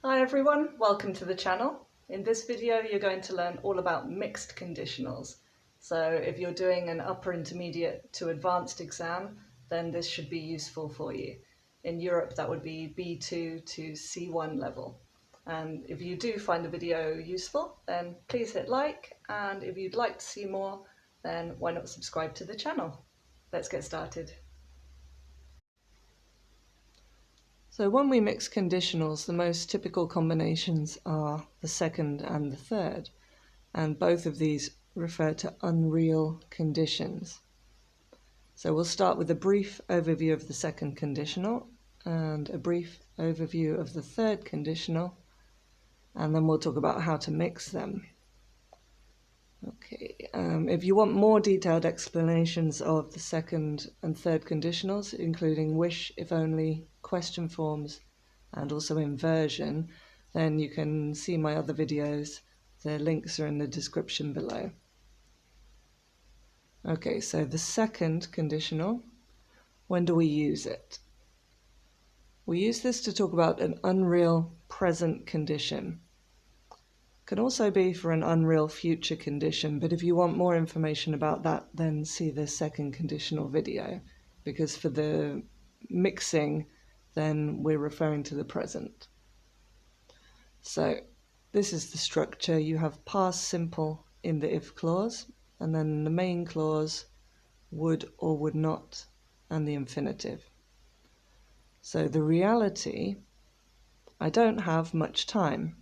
Hi everyone, welcome to the channel. In this video you're going to learn all about mixed conditionals. So if you're doing an upper intermediate to advanced exam, then this should be useful for you. In Europe that would be B2 to C1 level. And if you do find the video useful, then please hit like, and if you'd like to see more, then why not subscribe to the channel? Let's get started. So when we mix conditionals, the most typical combinations are the second and the third, and both of these refer to unreal conditions. So we'll start with a brief overview of the second conditional and a brief overview of the third conditional, and then we'll talk about how to mix them. Okay, if you want more detailed explanations of the second and third conditionals, including wish, if only, question forms, and also inversion, then you can see my other videos. The links are in the description below. Okay, so the second conditional, when do we use it? We use this to talk about an unreal present condition. Can also be for an unreal future condition, but if you want more information about that, then see the second conditional video, because for the mixing, then we're referring to the present. So this is the structure. You have past simple in the if clause, and then the main clause, would or would not, and the infinitive. So the reality, I don't have much time.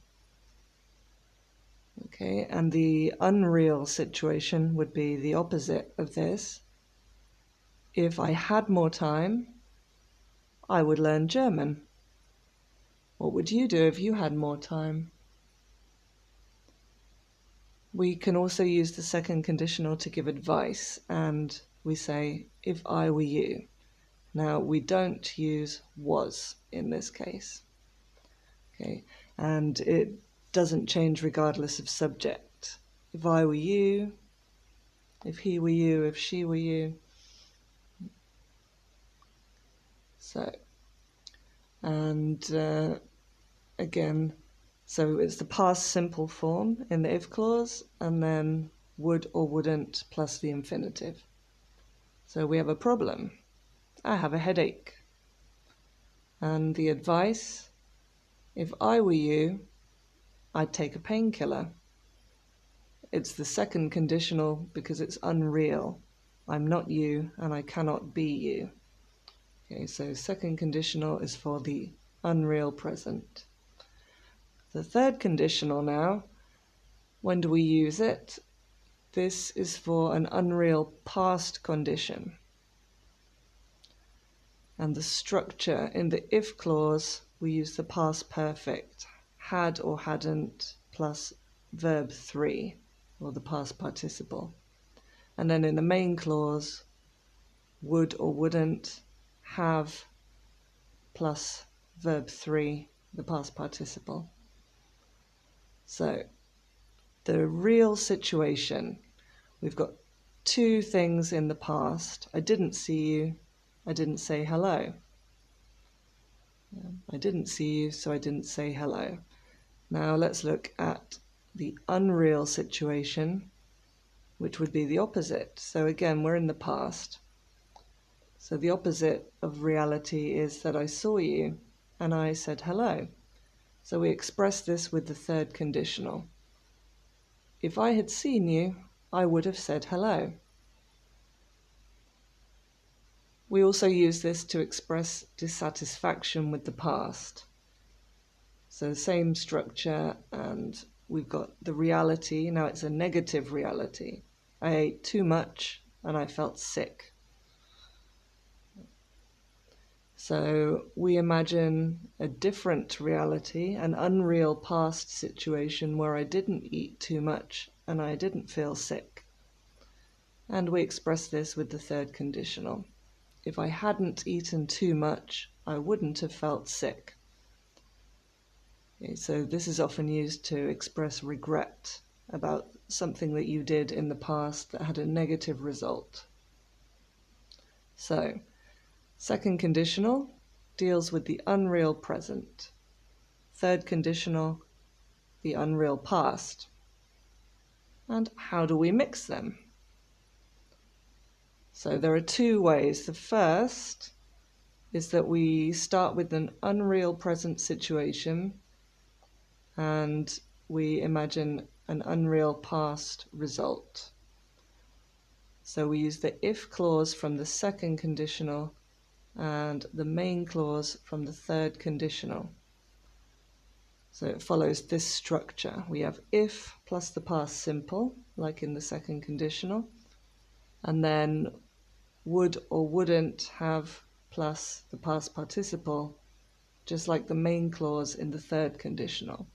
Okay, and the unreal situation would be the opposite of this. If I had more time, I would learn German. What would you do if you had more time? We can also use the second conditional to give advice, and we say, if I were you. Now, we don't use was in this case. Okay, and it doesn't change regardless of subject. If I were you, if he were you, if she were you. So, and again, so it's the past simple form in the if clause, and then would or wouldn't plus the infinitive. So we have a problem. I have a headache. And the advice, if I were you, I'd take a painkiller. It's the second conditional because it's unreal. I'm not you and I cannot be you. Okay, so second conditional is for the unreal present. The third conditional now, when do we use it? This is for an unreal past condition. And the structure in the if clause, we use the past perfect, had or hadn't plus verb 3, or the past participle. And then in the main clause, would or wouldn't, have plus verb 3, the past participle. So the real situation, we've got two things in the past. I didn't see you, I didn't say hello. I didn't see you, so I didn't say hello. Now let's look at the unreal situation, which would be the opposite. So again, we're in the past. So the opposite of reality is that I saw you and I said hello. So we express this with the third conditional. If I had seen you, I would have said hello. We also use this to express dissatisfaction with the past. So same structure, and we've got the reality. Now it's a negative reality. I ate too much and I felt sick. So we imagine a different reality, an unreal past situation where I didn't eat too much and I didn't feel sick. And we express this with the third conditional. If I hadn't eaten too much, I wouldn't have felt sick. Okay, so this is often used to express regret about something that you did in the past that had a negative result. So, second conditional deals with the unreal present. third conditional, the unreal past. And how do we mix them? So there are two ways. The first is that we start with an unreal present situation and we imagine an unreal past result. So we use the if clause from the second conditional and the main clause from the third conditional. So it follows this structure. We have if plus the past simple, like in the second conditional, and then would or wouldn't have plus the past participle, just like the main clause in the third conditional.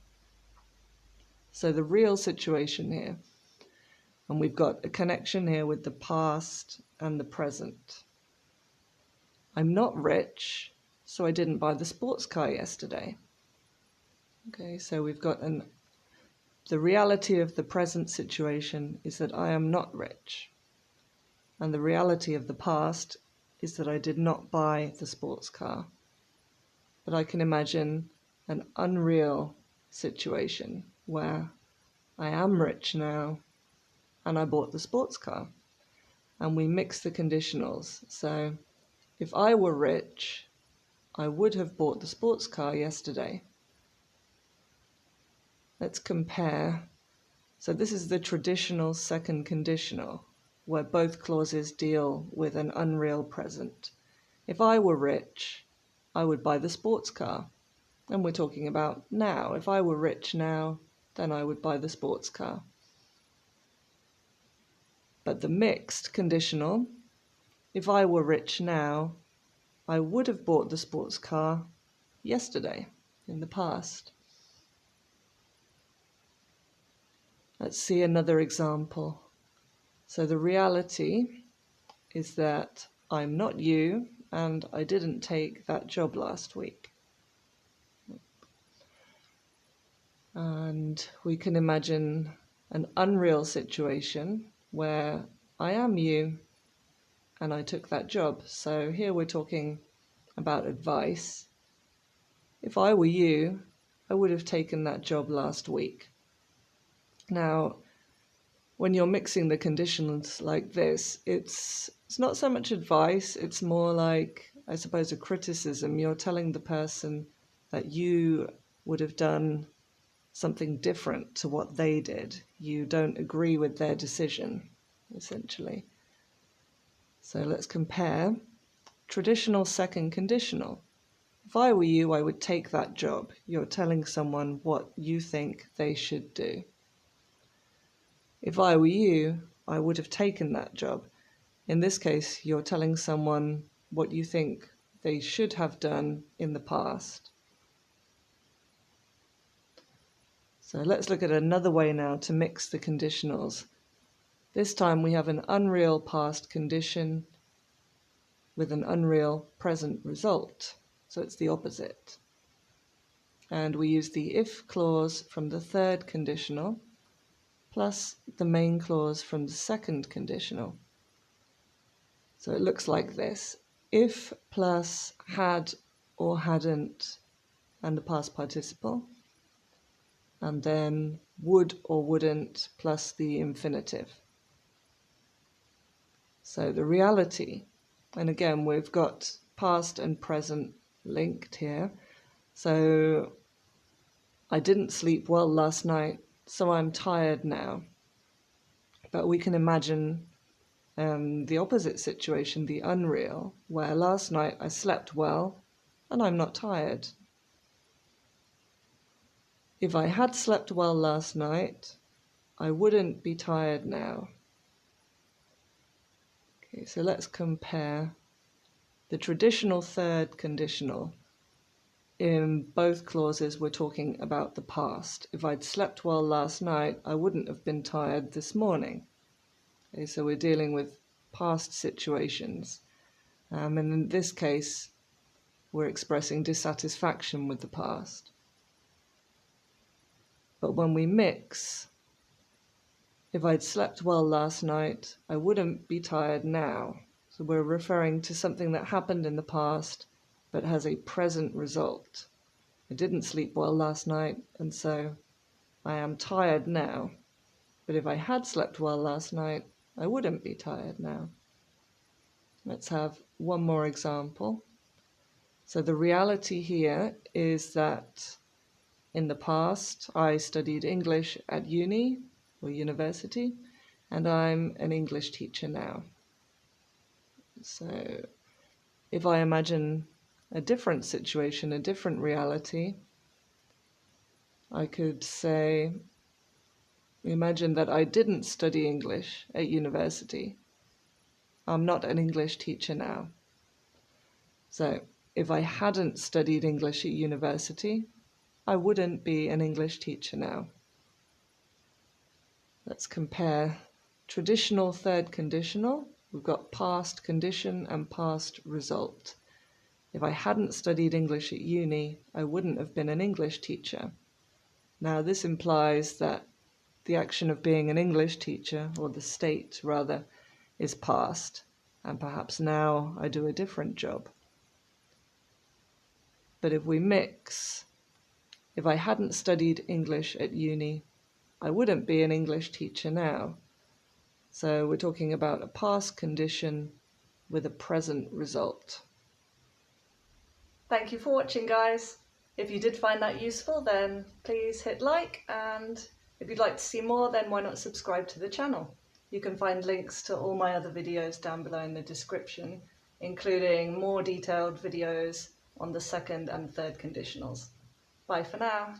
So the real situation here, and we've got a connection here with the past and the present. I'm not rich, so I didn't buy the sports car yesterday. Okay, so we've got the reality of the present situation is that I am not rich. And the reality of the past is that I did not buy the sports car. But I can imagine an unreal situation where I am rich now and I bought the sports car. And we mix the conditionals. So if I were rich, I would have bought the sports car yesterday. Let's compare. So this is the traditional second conditional, where both clauses deal with an unreal present. If I were rich, I would buy the sports car. And we're talking about now. If I were rich now, then I would buy the sports car. But the mixed conditional, if I were rich now, I would have bought the sports car yesterday, in the past. Let's see another example. So the reality is that I'm not you and I didn't take that job last week. And we can imagine an unreal situation where I am you and I took that job. So here we're talking about advice. If I were you, I would have taken that job last week. Now, when you're mixing the conditions like this, it's not so much advice, it's more like, I suppose, a criticism. You're telling the person that you would have done something different to what they did. You don't agree with their decision, essentially. So let's compare. Traditional second conditional. If I were you, I would take that job. You're telling someone what you think they should do. If I were you, I would have taken that job. In this case, you're telling someone what you think they should have done in the past. So let's look at another way now to mix the conditionals. This time we have an unreal past condition with an unreal present result. So it's the opposite. And we use the if clause from the third conditional plus the main clause from the second conditional. So it looks like this. If plus had or hadn't and the past participle, and then would or wouldn't plus the infinitive. So the reality, and again we've got past and present linked here. So I didn't sleep well last night, so I'm tired now. But we can imagine the opposite situation, the unreal, where last night I slept well and I'm not tired. If I had slept well last night, I wouldn't be tired now. Okay, so let's compare the traditional third conditional. In both clauses, we're talking about the past. If I'd slept well last night, I wouldn't have been tired this morning. Okay, so we're dealing with past situations. And in this case, we're expressing dissatisfaction with the past. But when we mix, if I'd slept well last night, I wouldn't be tired now. So we're referring to something that happened in the past, but has a present result. I didn't sleep well last night, and so I am tired now. But if I had slept well last night, I wouldn't be tired now. Let's have one more example. So the reality here is that in the past, I studied English at uni or university, and I'm an English teacher now. So if I imagine a different situation, a different reality, I could say, imagine that I didn't study English at university. I'm not an English teacher now. So if I hadn't studied English at university, I wouldn't be an English teacher now. Let's compare traditional third conditional. We've got past condition and past result. If I hadn't studied English at uni, I wouldn't have been an English teacher. Now this implies that the action of being an English teacher, or the state rather, is past, and perhaps now I do a different job. But if we mix, if I hadn't studied English at uni, I wouldn't be an English teacher now. So we're talking about a past condition with a present result. Thank you for watching, guys. If you did find that useful, then please hit like, and if you'd like to see more, then why not subscribe to the channel? You can find links to all my other videos down below in the description, including more detailed videos on the second and third conditionals. Bye for now.